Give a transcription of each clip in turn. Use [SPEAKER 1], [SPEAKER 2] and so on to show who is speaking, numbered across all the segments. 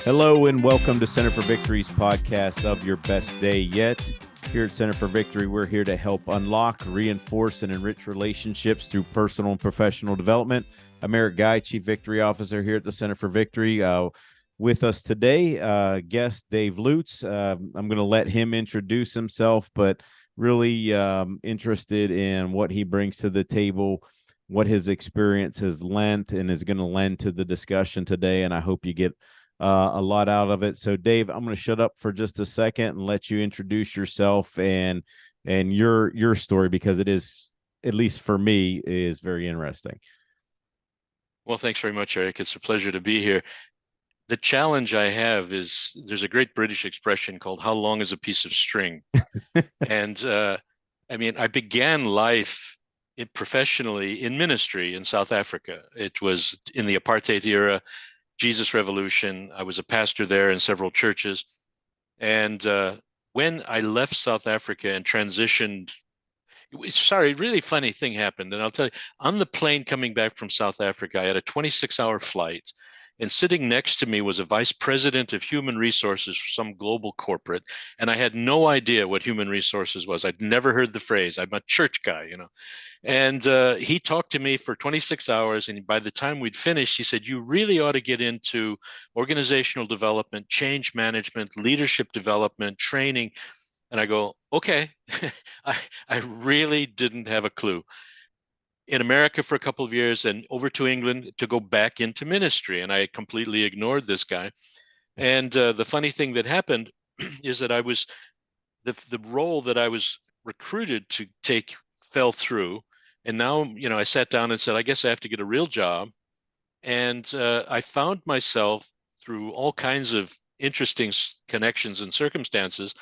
[SPEAKER 1] Hello and welcome to Center for Victory's podcast of Your Best Day Yet. Here at Center for Victory, we're here to help unlock, reinforce, and enrich relationships through personal and professional development. I'm Eric Guy, Chief Victory Officer here at the Center for Victory. With us today, guest Dave Lutz. I'm going to let him introduce himself, but really interested in what he brings to the table, what his experience has lent and is going to lend to the discussion today, and I hope you get a lot out of it. So Dave, I'm going to shut up for just a second and let you introduce yourself and your story, because it is, at least for me, is very interesting.
[SPEAKER 2] Well, thanks very much, Eric. It's a pleasure to be here. The challenge I have is there's a great British expression called "how long is a piece of string?" And I began life professionally in ministry in South Africa. It was in the apartheid era, Jesus Revolution. I was a pastor there in several churches. And when I left South Africa and transitioned, really funny thing happened. And I'll tell you, on the plane coming back from South Africa, I had a 26-hour flight. And sitting next to me was a vice president of human resources for some global corporate. And I had no idea what human resources was. I'd never heard the phrase. I'm a church guy, And he talked to me for 26 hours. And by the time we'd finished, he said, "You really ought to get into organizational development, change management, leadership development, training." And I go, okay. I really didn't have a clue. In America for a couple of years and over to England to go back into ministry. And I completely ignored this guy. And the funny thing that happened is that the role that I was recruited to take fell through. And now, I sat down and said, I guess I have to get a real job. And I found myself through all kinds of interesting connections and circumstances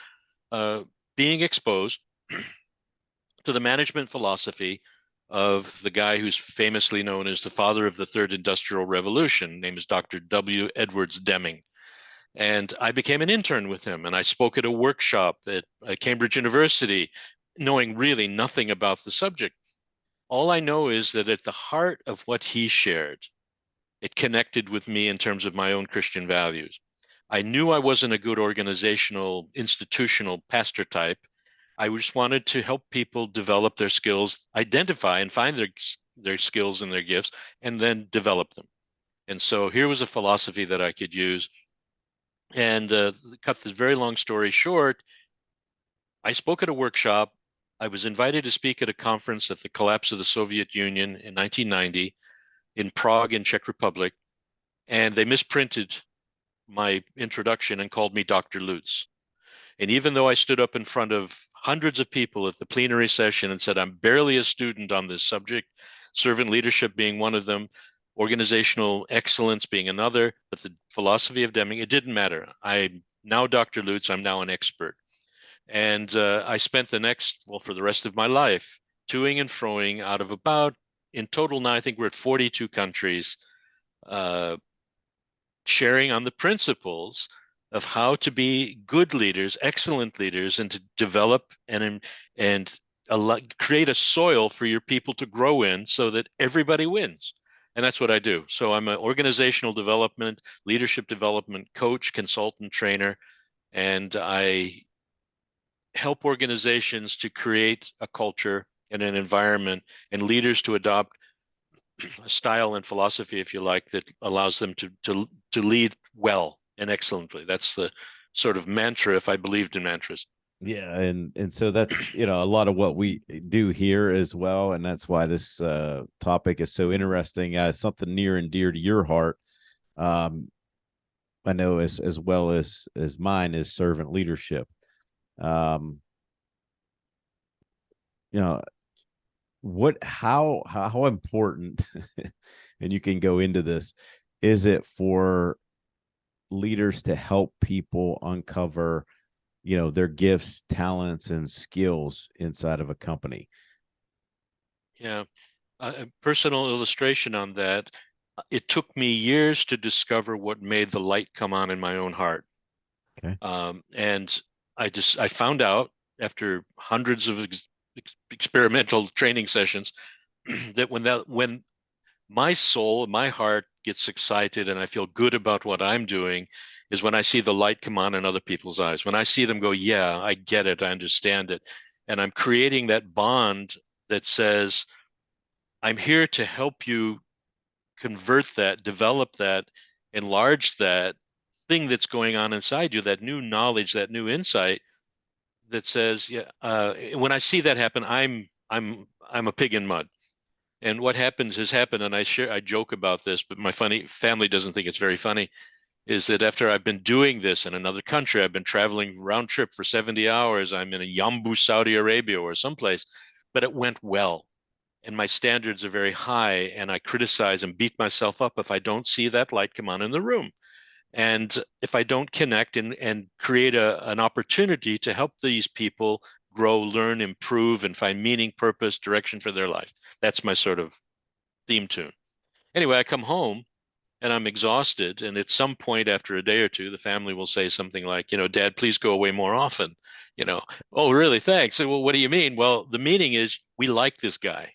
[SPEAKER 2] being exposed to the management philosophy of the guy who's famously known as the father of the third industrial revolution. Name is Dr. W. Edwards Deming. And I became an intern with him, and I spoke at a workshop at Cambridge University, knowing really nothing about the subject. All I know is that at the heart of what he shared, it connected with me in terms of my own Christian values. I knew I wasn't a good organizational, institutional pastor type. I just wanted to help people develop their skills, identify and find their skills and their gifts, and then develop them. And so here was a philosophy that I could use. And cut this very long story short, I spoke at a workshop. I was invited to speak at a conference at the collapse of the Soviet Union in 1990 in Prague in Czech Republic. And they misprinted my introduction and called me Dr. Lutz. And even though I stood up in front of hundreds of people at the plenary session and said, I'm barely a student on this subject, servant leadership being one of them, organizational excellence being another, but the philosophy of Deming, it didn't matter. I'm now Dr. Lutz, I'm now an expert. And I spent for the rest of my life, toing and froing out of in total now, I think we're at 42 countries, sharing on the principles of how to be good leaders, excellent leaders, and to develop and create a soil for your people to grow in so that everybody wins. And that's what I do. So I'm an organizational development, leadership development coach, consultant, trainer, and I help organizations to create a culture and an environment and leaders to adopt a style and philosophy, if you like, that allows them to lead well and excellently. That's the sort of mantra, if I believed in mantras.
[SPEAKER 1] Yeah, and so that's a lot of what we do here as well, and that's why this topic is so interesting. It's something near and dear to your heart. I know as well as mine is servant leadership. How important, and you can go into this, is it for leaders to help people uncover their gifts, talents, and skills inside of a company?
[SPEAKER 2] Yeah, a personal illustration on that. It took me years to discover what made the light come on in my own heart.
[SPEAKER 1] Okay.
[SPEAKER 2] And I found out after hundreds of experimental training sessions that when my soul, my heart gets excited and I feel good about what I'm doing, is when I see the light come on in other people's eyes. When I see them go, yeah, I get it, I understand it. And I'm creating that bond that says, I'm here to help you convert that, develop that, enlarge that thing that's going on inside you, that new knowledge, that new insight that says, yeah, when I see that happen, I'm a pig in mud. And what happens has happened, and I joke about this, but my family doesn't think it's very funny, is that after I've been doing this in another country, I've been traveling round trip for 70 hours, I'm in a Yambu, Saudi Arabia or someplace, but it went well. And my standards are very high, and I criticize and beat myself up if I don't see that light come on in the room. And if I don't connect and create an opportunity to help these people grow, learn, improve, and find meaning, purpose, direction for their life. That's my sort of theme tune. Anyway, I come home and I'm exhausted. And at some point after a day or two, the family will say something like, Dad, please go away more often. Oh, really? Thanks. So, well, what do you mean? Well, the meaning is we like this guy.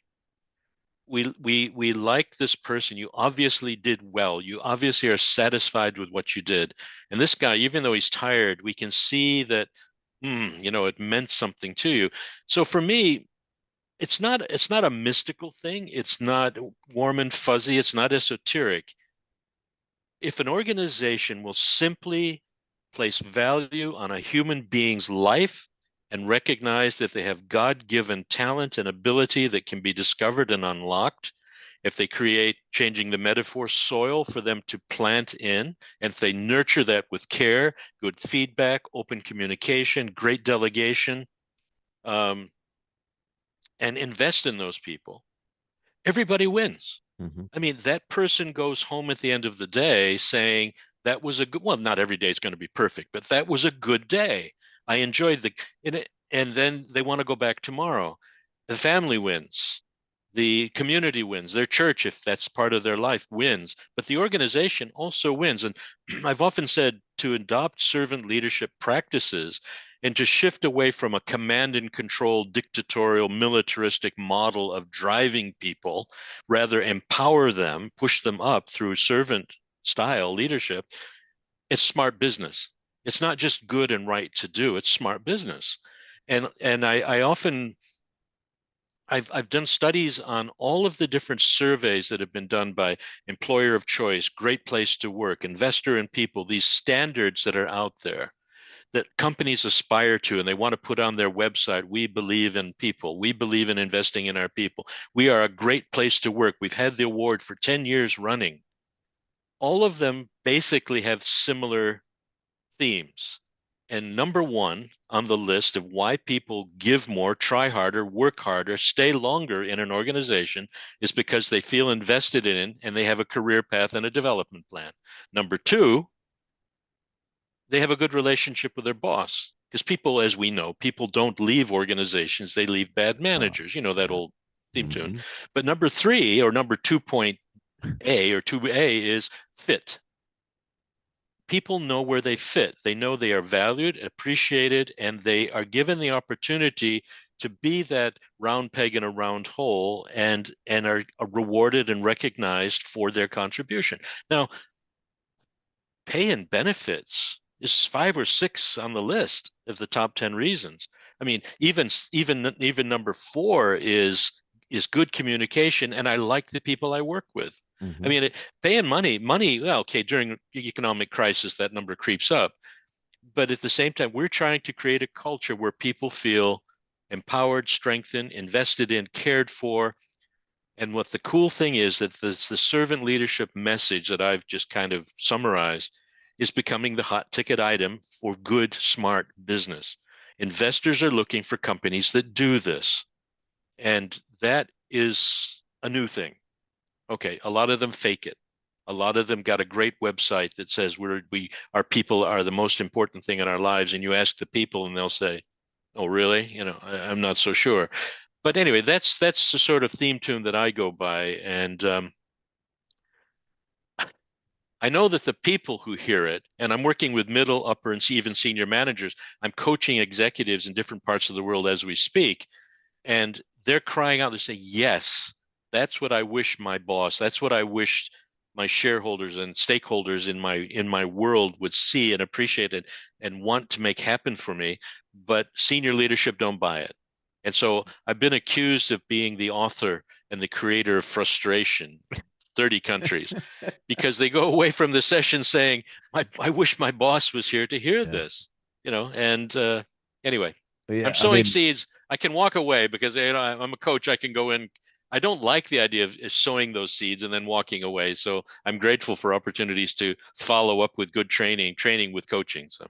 [SPEAKER 2] We like this person. You obviously did well. You obviously are satisfied with what you did. And this guy, even though he's tired, we can see that, it meant something to you. So for me, it's not a mystical thing. It's not warm and fuzzy. It's not esoteric. If an organization will simply place value on a human being's life and recognize that they have God-given talent and ability that can be discovered and unlocked, if they create, changing the metaphor, soil for them to plant in, and if they nurture that with care, good feedback, open communication, great delegation, and invest in those people, everybody wins.
[SPEAKER 1] Mm-hmm.
[SPEAKER 2] I mean, that person goes home at the end of the day saying, that was a good, well, not every day is going to be perfect, but that was a good day. I enjoyed and then they want to go back tomorrow. The family wins. The community wins. Their church, if that's part of their life, wins. But the organization also wins. And I've often said to adopt servant leadership practices and to shift away from a command and control, dictatorial, militaristic model of driving people, rather empower them, push them up through servant style leadership. It's smart business. It's not just good and right to do, it's smart business. And I often I've done studies on all of the different surveys that have been done by employer of choice, great place to work, investor in people, these standards that are out there that companies aspire to, and they want to put on their website, we believe in people, we believe in investing in our people, we are a great place to work, we've had the award for 10 years running. All of them basically have similar themes. And number one on the list of why people give more, try harder, work harder, stay longer in an organization is because they feel invested in it and they have a career path and a development plan. Number two, they have a good relationship with their boss. Because people, as we know, people don't leave organizations, they leave bad managers. You know that old theme tune. But number three, or number 2.A or 2A is fit. People know where they fit. They know they are valued, appreciated, and they are given the opportunity to be that round peg in a round hole and are rewarded and recognized for their contribution. Now, pay and benefits is 5 or 6 on the list of the top 10 reasons. I mean, even number 4 is good communication, and I like the people I work with.
[SPEAKER 1] Mm-hmm.
[SPEAKER 2] I mean, paying money, well, okay, during economic crisis, that number creeps up. But at the same time, we're trying to create a culture where people feel empowered, strengthened, invested in, cared for. And what the cool thing is that the servant leadership message that I've just kind of summarized is becoming the hot ticket item for good, smart business. Investors are looking for companies that do this. And that is a new thing. Okay, a lot of them fake it. A lot of them got a great website that says our people are the most important thing in our lives. And you ask the people and they'll say, oh, really? I'm not so sure. But anyway, that's the sort of theme tune that I go by. And I know that the people who hear it, and I'm working with middle, upper, and even senior managers, I'm coaching executives in different parts of the world as we speak. And they're crying out, they say, yes, that's what I wish my boss, that's what I wish my shareholders and stakeholders in my world would see and appreciate it and want to make happen for me, but senior leadership don't buy it. And so I've been accused of being the author and the creator of frustration, 30 countries, because they go away from the session saying, I wish my boss was here to hear
[SPEAKER 1] Yeah.
[SPEAKER 2] this, and anyway, I'm
[SPEAKER 1] Yeah. I
[SPEAKER 2] sowing
[SPEAKER 1] mean,
[SPEAKER 2] seeds. I can walk away because I'm a coach. I can go in. I don't like the idea of sowing those seeds and then walking away. So I'm grateful for opportunities to follow up with good training with coaching. So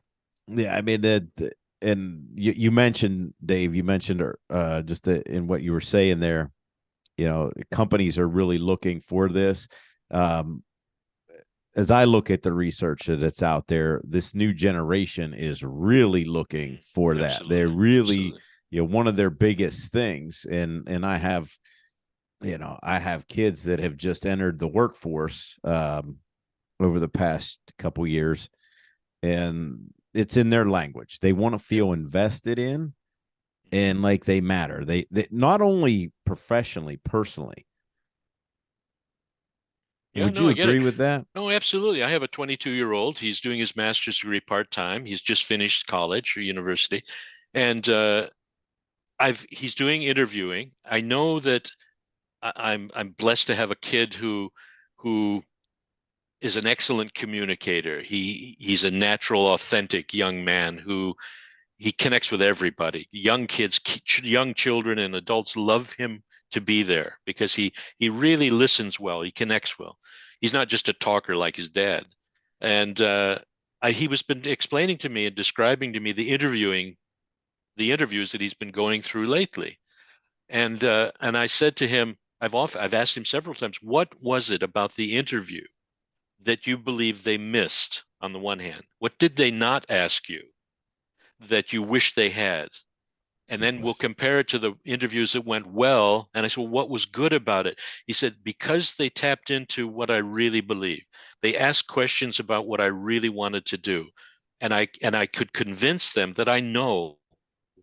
[SPEAKER 1] yeah, I mean that, and you mentioned, Dave, you mentioned just in what you were saying there, companies are really looking for this. Um, as I look at the research that's out there, this new generation is really looking for that. They're
[SPEAKER 2] absolutely,
[SPEAKER 1] really,
[SPEAKER 2] absolutely.
[SPEAKER 1] one of their biggest things. And I have kids that have just entered the workforce over the past couple years, and it's in their language. They want to
[SPEAKER 2] Yeah.
[SPEAKER 1] feel invested in and like they matter. They not only professionally, personally.
[SPEAKER 2] Yeah,
[SPEAKER 1] Would
[SPEAKER 2] no,
[SPEAKER 1] you
[SPEAKER 2] I get
[SPEAKER 1] agree
[SPEAKER 2] it.
[SPEAKER 1] with that?
[SPEAKER 2] No, absolutely. I have a 22-year-old. He's doing his master's degree part-time. He's just finished college or university. And he's doing interviewing. I know that I'm blessed to have a kid who is an excellent communicator. He's a natural, authentic young man who he connects with everybody. Young kids, young children, and adults love him to be there because he really listens well. He connects well. He's not just a talker like his dad. And he was been explaining to me and describing to me the interviews that he's been going through lately. And I said to him, I've asked him several times, what was it about the interview that you believe they missed on the one hand? What did they not ask you that you wish they had? And
[SPEAKER 1] Good
[SPEAKER 2] then we'll
[SPEAKER 1] question.
[SPEAKER 2] compare it to the interviews that went well. And I said, well, what was good about it? He said, because they tapped into what I really believe. They asked questions about what I really wanted to do. And I could convince them that I know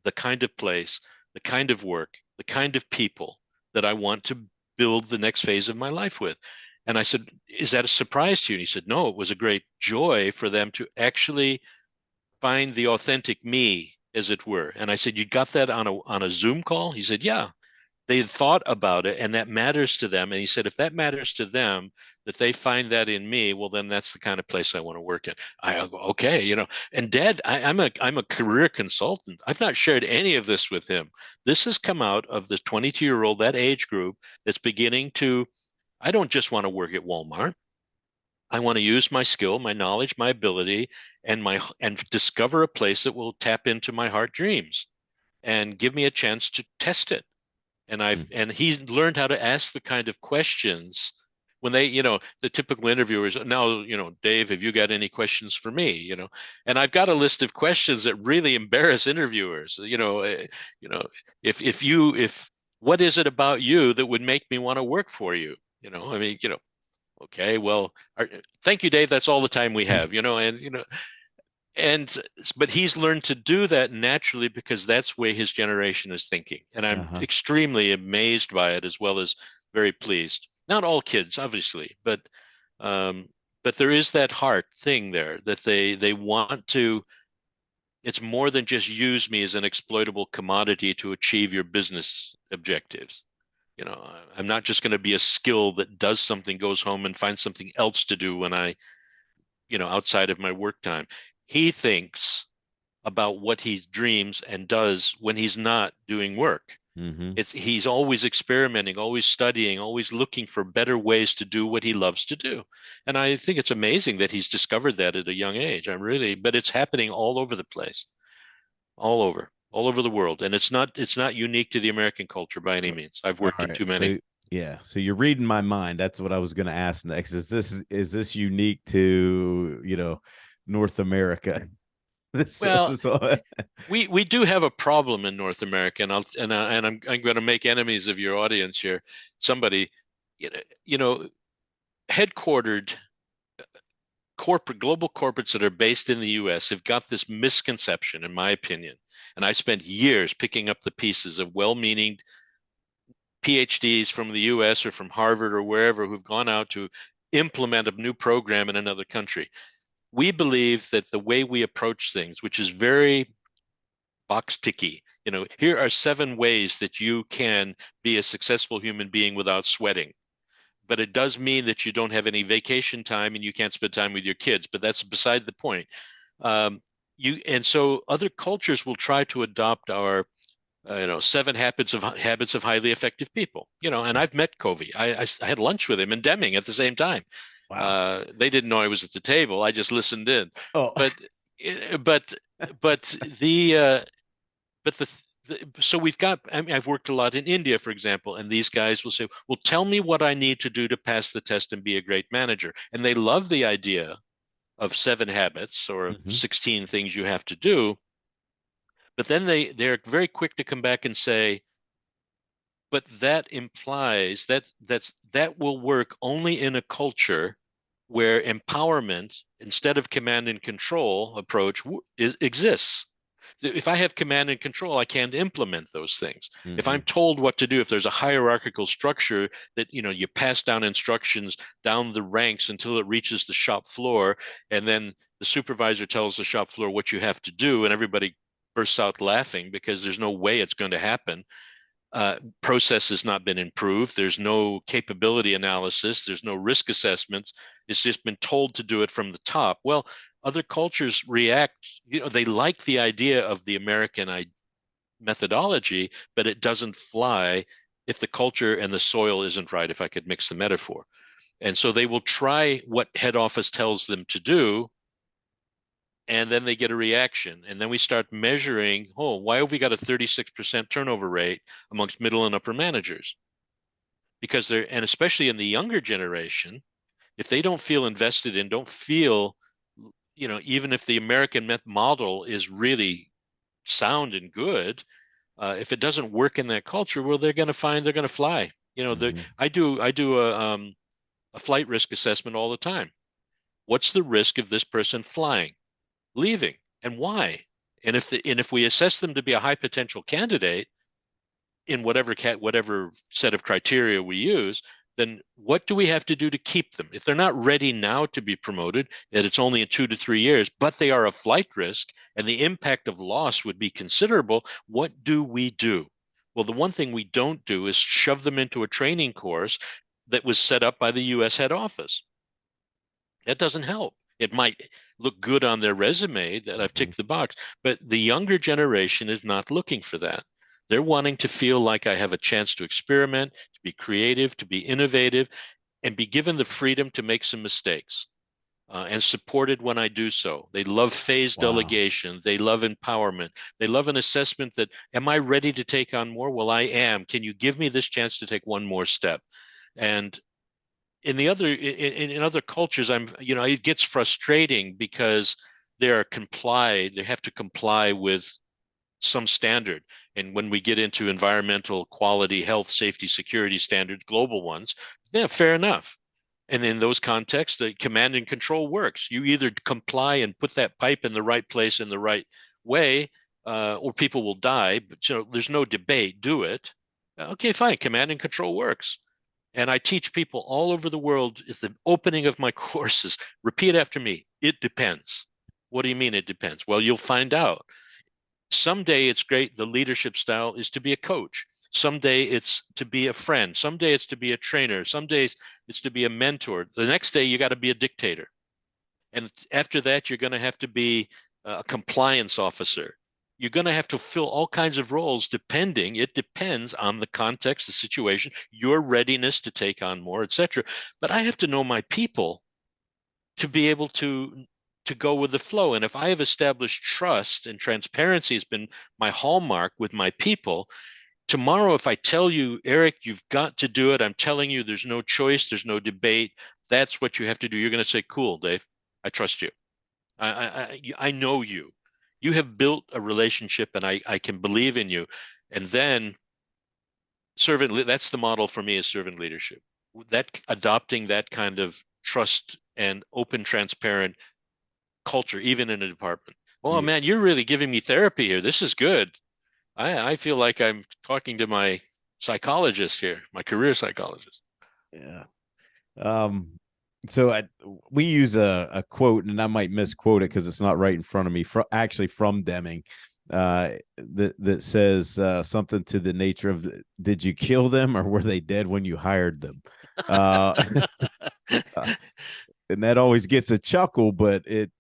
[SPEAKER 2] the kind of place, the kind of work, the kind of people that I want to build the next phase of my life with. And I said, is that a surprise to you? And he said, no, it was a great joy for them to actually find the authentic me, as it were. And I said, you got that on a Zoom call? He said, yeah. They had thought about it and that matters to them. And he said, if that matters to them, that they find that in me, well, then that's the kind of place I want to work in. I go, okay, and Dad, I'm a career consultant. I've not shared any of this with him. This has come out of the 22-year-old, that age group that's beginning to, I don't just want to work at Walmart. I want to use my skill, my knowledge, my ability, and discover a place that will tap into my heart dreams and give me a chance to test it. And he learned how to ask the kind of questions when the typical interviewers, now, Dave, have you got any questions for me? And I've got a list of questions that really embarrass interviewers. You know, if what is it about you that would make me want to work for you? I mean, okay, well, thank you, Dave. That's all the time we have, and but he's learned to do that naturally because that's where his generation is thinking, and I'm
[SPEAKER 1] Uh-huh.
[SPEAKER 2] extremely amazed by it as well as very pleased. Not all kids, obviously, um, but there is that heart thing there that they want to. It's more than just use me as an exploitable commodity to achieve your business objectives. I'm not just going to be a skill that does something, goes home and finds something else to do when outside of my work time. He thinks about what he dreams and does when he's not doing work.
[SPEAKER 1] Mm-hmm.
[SPEAKER 2] He's always experimenting, always studying, always looking for better ways to do what he loves to do. And I think it's amazing that he's discovered that at a young age. But it's happening all over the place, all over the world. And it's not unique to the American culture by any means. I've
[SPEAKER 1] All
[SPEAKER 2] worked in
[SPEAKER 1] right.
[SPEAKER 2] too many.
[SPEAKER 1] So you're reading my mind. That's what I was going to ask next. Is this unique to, North America? This
[SPEAKER 2] Well,
[SPEAKER 1] so
[SPEAKER 2] we do have a problem in North America, and I'm going to make enemies of your audience here. Somebody, you know, you know, headquartered global corporates that are based in the U.S. have got this misconception, in my opinion, and I spent years picking up the pieces of well-meaning PhDs from the U.S. or from Harvard or wherever who've gone out to implement a new program in another country. We believe that the way we approach things, which is very box ticky, here are 7 ways that you can be a successful human being without sweating. But it does mean that you don't have any vacation time and you can't spend time with your kids. But that's beside the point. Um, and so other cultures will try to adopt our 7 habits of highly effective people. And I've met Covey. I had lunch with him and Deming at the same time.
[SPEAKER 1] Wow.
[SPEAKER 2] They didn't know I was at the table. I just listened in.
[SPEAKER 1] Oh,
[SPEAKER 2] But but but so we've got. I mean, I've worked a lot in India, for example, and these guys will say, "Well, tell me what I need to do to pass the test and be a great manager." And they love the idea of 7 habits or
[SPEAKER 1] mhm.
[SPEAKER 2] 16 things you have to do. But then they're very quick to come back and say, but that implies that will work only in a culture where empowerment instead of command and control approach exists. If I have command and control, I can't implement those things. If I'm
[SPEAKER 1] Mhm.
[SPEAKER 2] told what to do, if there's a hierarchical structure that you pass down instructions down the ranks until it reaches the shop floor, and then the supervisor tells the shop floor what you have to do, and everybody bursts out laughing because there's no way it's going to happen. Process has not been improved. There's no capability analysis. There's no risk assessments. It's just been told to do it from the top. Well, other cultures react, they like the idea of the American methodology, but it doesn't fly if the culture and the soil isn't right, if I could mix the metaphor. And so they will try what head office tells them to do, and then they get a reaction. And then we start measuring, why have we got a 36% turnover rate amongst middle and upper managers? Because and especially in the younger generation, if they don't feel invested in, don't feel, even if the American model is really sound and good, if it doesn't work in that culture, well, they're going to find they're going to fly.
[SPEAKER 1] Mhm.
[SPEAKER 2] I do a flight risk assessment all the time. What's the risk of this person flying, leaving, and why? And if we assess them to be a high potential candidate in whatever set of criteria we use, then what do we have to do to keep them? If they're not ready now to be promoted, that it's only in 2 to 3 years, but they are a flight risk and the impact of loss would be considerable, what do we do? Well, the one thing we don't do is shove them into a training course that was set up by the US head office. That doesn't help. It might look good on their resume that I've
[SPEAKER 1] Mhm.
[SPEAKER 2] ticked the box, but the younger generation is not looking for that. They're wanting to feel like I have a chance to experiment, to be creative, to be innovative, and be given the freedom to make some mistakes and supported when I do so. They love phase
[SPEAKER 1] Wow.
[SPEAKER 2] delegation. They love empowerment. They love an assessment that, am I ready to take on more? Well, I am. Can you give me this chance to take one more step? And in other cultures, it gets frustrating because they have to comply with some standard. And when we get into environmental quality, health, safety, security standards, global ones, yeah, fair enough. And in those contexts, the command and control works. You either comply and put that pipe in the right place in the right way, or people will die. But there's no debate. Do it. Okay, fine. Command and control works. And I teach people all over the world at the opening of my courses, repeat after me. It depends. What do you mean it depends? Well, you'll find out. Someday it's great. The leadership style is to be a coach. Someday it's to be a friend. Someday it's to be a trainer. Some days it's to be a mentor. The next day you got to be a dictator. And after that, you're going to have to be a compliance officer. You're going to have to fill all kinds of roles it depends on the context, the situation, your readiness to take on more, etc. But I have to know my people to be able to go with the flow. And if I have established trust and transparency has been my hallmark with my people, tomorrow, if I tell you, Eric, you've got to do it, I'm telling you, there's no choice, there's no debate. That's what you have to do. You're going to say, cool, Dave, I trust you. I know you. You have built a relationship and I can believe in you. And then that's the model for me is servant leadership. That adopting that kind of trust and open, transparent culture, even in a department. Oh
[SPEAKER 1] Yeah.
[SPEAKER 2] man, you're really giving me therapy here. This is good. I feel like I'm talking to my psychologist here, my career psychologist.
[SPEAKER 1] Yeah. Um, So we use a quote, and I might misquote it because it's not right in front of me. Actually, from Deming, that says something to the nature of, "Did you kill them, or were they dead when you hired them?" Uh, and that always gets a chuckle, but it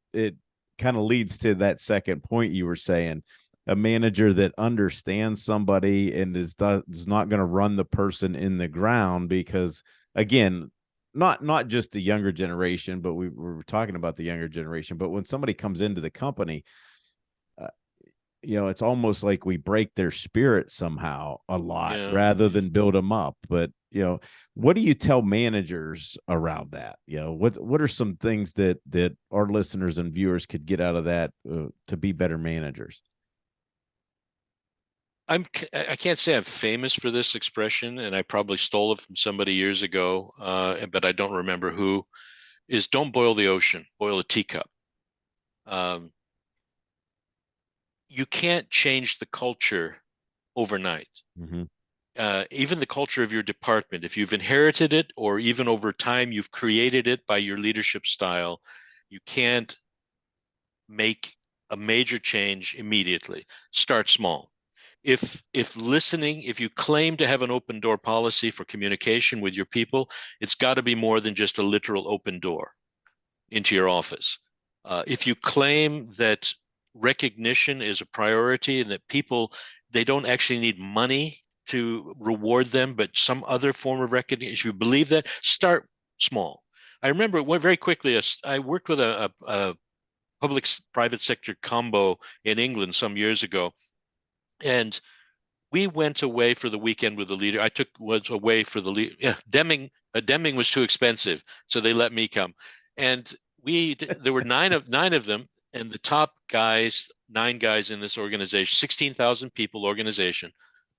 [SPEAKER 1] kind of leads to that second point you were saying. A manager that understands somebody and is not going to run the person in the ground, because again, not just the younger generation, but we were talking about the younger generation. But when somebody comes into the company, uh, it's almost like we break their spirit somehow a lot
[SPEAKER 2] Yeah.
[SPEAKER 1] rather than build them up. But what do you tell managers around that? What are some things that our listeners and viewers could get out of that to be better managers?
[SPEAKER 2] I can't say I'm famous for this expression, and I probably stole it from somebody years ago, but I don't remember who. Is don't boil the ocean, boil a teacup. Um, you can't change the culture overnight.
[SPEAKER 1] Mm-hmm.
[SPEAKER 2] Even the culture of your department, if you've inherited it or even over time you've created it by your leadership style, you can't make a major change immediately. Start small. If you claim to have an open door policy for communication with your people, it's got to be more than just a literal open door into your office. If you claim that recognition is a priority and that people, they don't actually need money to reward them, but some other form of recognition, if you believe that, start small. I remember very quickly, I worked with a public private sector combo in England some years ago, and we went away for the weekend with the leader. Was away for the lead. Yeah, Deming was too expensive, so they let me come. And there were nine of them, and the top guys, 9 guys in this organization, 16,000 people organization.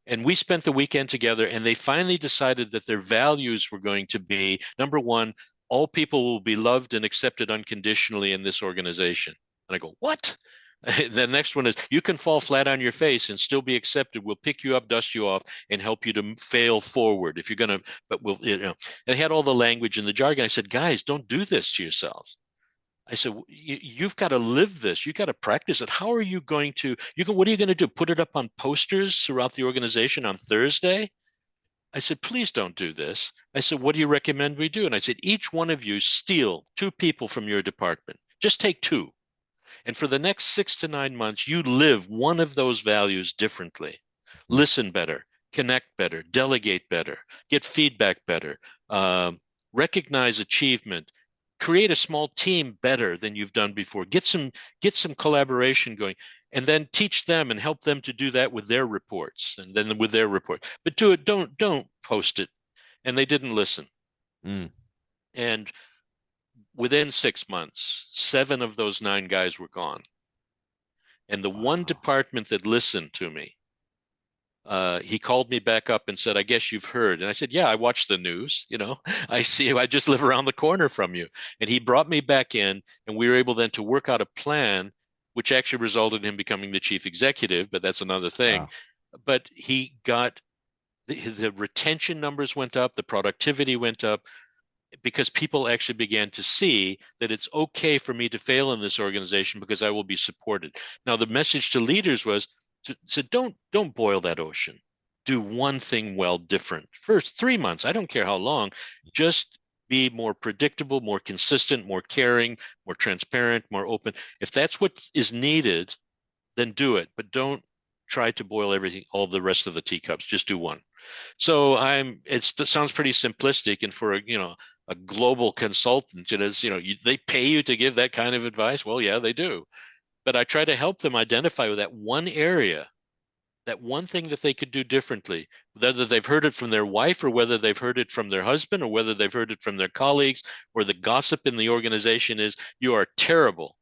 [SPEAKER 2] And we spent the weekend together, and they finally decided that their values were going to be, number one, all people will be loved and accepted unconditionally in this organization. And I go, what? The next one is you can fall flat on your face and still be accepted. We'll pick you up, dust you off, and help you to fail forward if you're gonna. But we'll, And they had all the language and the jargon. I said, guys, don't do this to yourselves. I said, you've got to live this. You got to practice it. How are you going to? What are you going to do? Put it up on posters throughout the organization on Thursday? I said, please don't do this. I said, what do you recommend we do? And I said, each one of you steal 2 people from your department. Just take 2. And for the next 6 to 9 months, you live one of those values differently. Listen better, connect better, delegate better, get feedback better, recognize achievement, create a small team better than you've done before. Get some collaboration going, and then teach them and help them to do that with their reports, and then with their report. But do it. Don't post it. And they didn't listen.
[SPEAKER 1] Mm.
[SPEAKER 2] And within 6 months, 7 of those 9 guys were gone. And the one
[SPEAKER 1] Wow.
[SPEAKER 2] department that listened to me, he called me back up and said, I guess you've heard. And I said, yeah, I watch the news. I see, I just live around the corner from you. And he brought me back in, and we were able then to work out a plan, which actually resulted in him becoming the chief executive, but that's another thing.
[SPEAKER 1] Wow.
[SPEAKER 2] But he got the retention numbers went up, the productivity went up, because people actually began to see that it's okay for me to fail in this organization because I will be supported. Now, the message to leaders was to don't boil that ocean. Do one thing well different. First 3 months, I don't care how long, just be more predictable, more consistent, more caring, more transparent, more open. If that's what is needed, then do it. But don't try to boil everything, all the rest of the teacups. Just do one. So it sounds pretty simplistic, and for a global consultant, it is, they pay you to give that kind of advice. Well, yeah, they do. But I try to help them identify with that one area, that one thing that they could do differently, whether they've heard it from their wife or whether they've heard it from their husband or whether they've heard it from their colleagues, or the gossip in the organization is you are terrible.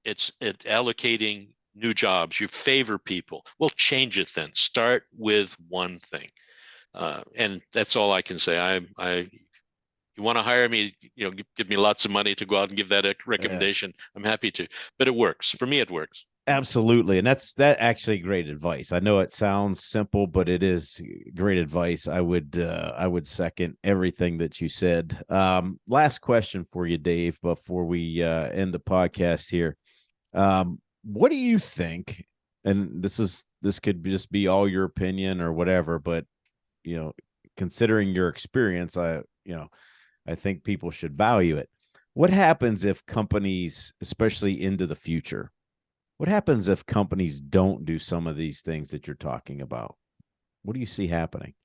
[SPEAKER 2] It's at allocating new jobs. You favor people. Well, change it then. Start with one thing. And that's all I can say. You want to hire me, give me lots of money to go out and give that
[SPEAKER 1] Yeah.
[SPEAKER 2] recommendation. I'm happy to, but it works. For me, it works.
[SPEAKER 1] Absolutely. And that's actually great advice. I know it sounds simple, but it is great advice. I would second everything that you said. Last question for you, Dave, before we end the podcast here. What do you think? And this could just be all your opinion or whatever, but you know, considering your experience, I think people should value it. What happens if companies, especially into the future, what happens if companies don't do some of these things that you're talking about? What do you see happening?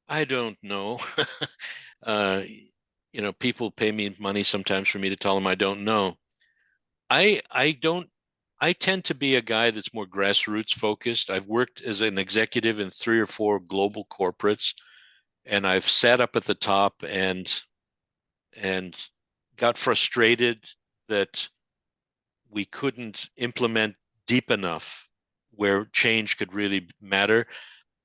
[SPEAKER 2] I don't know. uh, people pay me money sometimes for me to tell them I don't know. I don't. I tend to be a guy that's more grassroots focused. I've worked as an executive in 3 or 4 global corporates, and I've sat up at the top and got frustrated that we couldn't implement deep enough where change could really matter.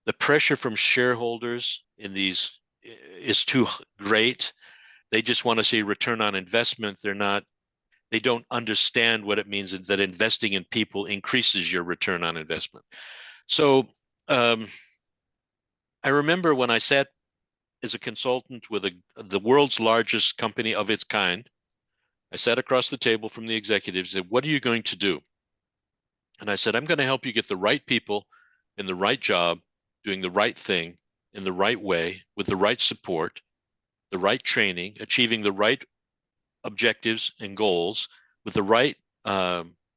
[SPEAKER 2] The pressure from shareholders in these is too great. They just want to see return on investment. They don't understand what it means that investing in people increases your return on investment. So um, I remember when I sat as a consultant with the world's largest company of its kind. I sat across the table from the executives and said, "What are you going to do?" And I said, "I'm going to help you get the right people in the right job, doing the right thing in the right way, with the right support, the right training, achieving the right objectives and goals, with the right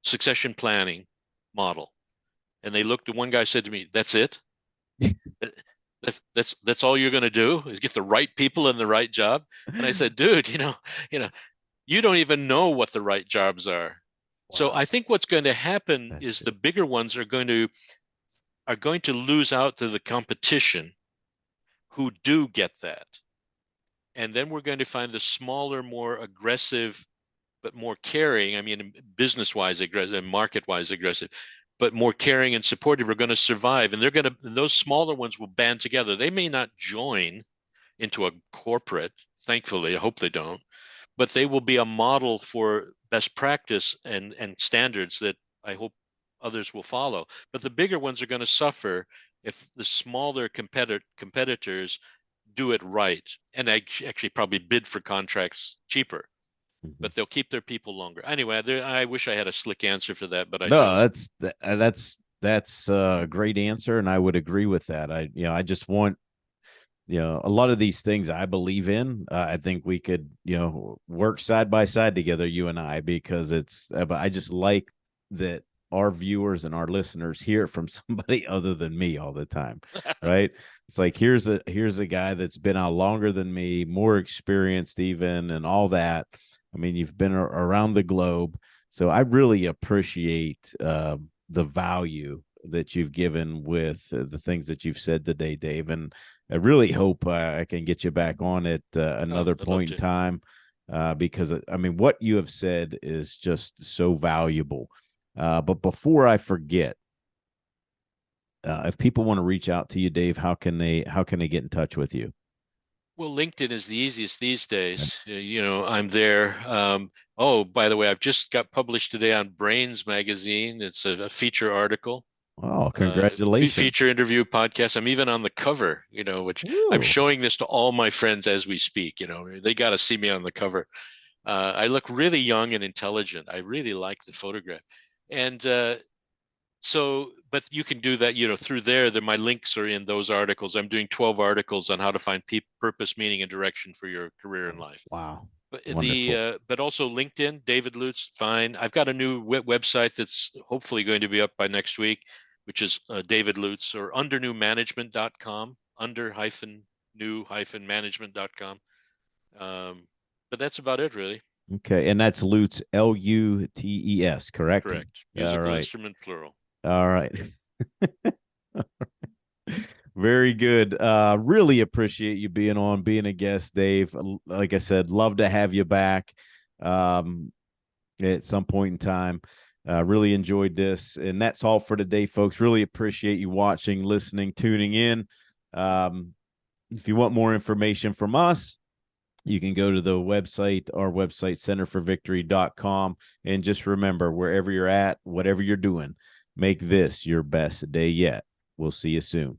[SPEAKER 2] succession planning model." And they looked, and one guy said to me, "That's it? That's all you're going to do is get the right people in the right job?" And I said, "Dude, you know, you don't even know what the right jobs are." So
[SPEAKER 1] Wow.
[SPEAKER 2] I think what's going to happen
[SPEAKER 1] That's
[SPEAKER 2] is
[SPEAKER 1] it.
[SPEAKER 2] the bigger ones are going to lose out to the competition who do get that. And then we're going to find the smaller, more aggressive, but more caring, I mean, business-wise aggressive and market-wise aggressive, but more caring and supportive are going to survive. And those smaller ones will band together. They may not join into a corporate, thankfully, I hope they don't, but they will be a model for best practice and standards that I hope others will follow. But the bigger ones are going to suffer if the smaller competitors do it right and actually probably bid for contracts cheaper,
[SPEAKER 1] Mhm.
[SPEAKER 2] but they'll keep their people longer. Anyway, I wish I had a slick answer for that, but I
[SPEAKER 1] No,
[SPEAKER 2] don't.
[SPEAKER 1] that's a great answer, and I would agree with that. I just want a lot of these things I believe in. I think we could work side by side together, you and I, because but I just like that our viewers and our listeners hear from somebody other than me all the time, right? It's like here's a guy that's been out longer than me, more experienced even, and all that. I mean, you've been around the globe, so I really appreciate the value that you've given with the things that you've said today, Dave. And I really hope I can get you back on at
[SPEAKER 2] Oh,
[SPEAKER 1] another
[SPEAKER 2] I'd love
[SPEAKER 1] point in
[SPEAKER 2] to.
[SPEAKER 1] time because, I mean, what you have said is just so valuable. But before I forget, if people want to reach out to you, Dave, how can they get in touch with you?
[SPEAKER 2] Well, LinkedIn is the easiest these
[SPEAKER 1] Okay.
[SPEAKER 2] days. I'm there. Oh, by the way, I've just got published today on Brains magazine. It's a feature article,
[SPEAKER 1] Oh, congratulations.
[SPEAKER 2] feature interview podcast. I'm even on the cover, which I'm
[SPEAKER 1] Ooh.
[SPEAKER 2] showing this to all my friends as we speak. They got to see me on the cover. I look really young and intelligent. I really like the photograph. And but you can do that, through there. My links are in those articles. I'm doing 12 articles on how to find purpose, meaning, and direction for your career in life.
[SPEAKER 1] Wow. Wonderful.
[SPEAKER 2] But also LinkedIn, David Lutz, fine. I've got a new website that's hopefully going to be up by next week, which is David Lutz or undernewmanagement.com, under-new-management.com. But that's about it, really.
[SPEAKER 1] Okay. And that's Lutz, Lutes, correct?
[SPEAKER 2] Correct.
[SPEAKER 1] All
[SPEAKER 2] Musical
[SPEAKER 1] right.
[SPEAKER 2] instrument, plural.
[SPEAKER 1] All right. Very good. Really appreciate you being on, being a guest, Dave. Like I said, love to have you back um, at some point in time. Really enjoyed this. And that's all for today, folks. Really appreciate you watching, listening, tuning in. If you want more information from us, You can go to the website, our website, centerforvictory.com. And just remember, wherever you're at, whatever you're doing, make this your best day yet. We'll see you soon.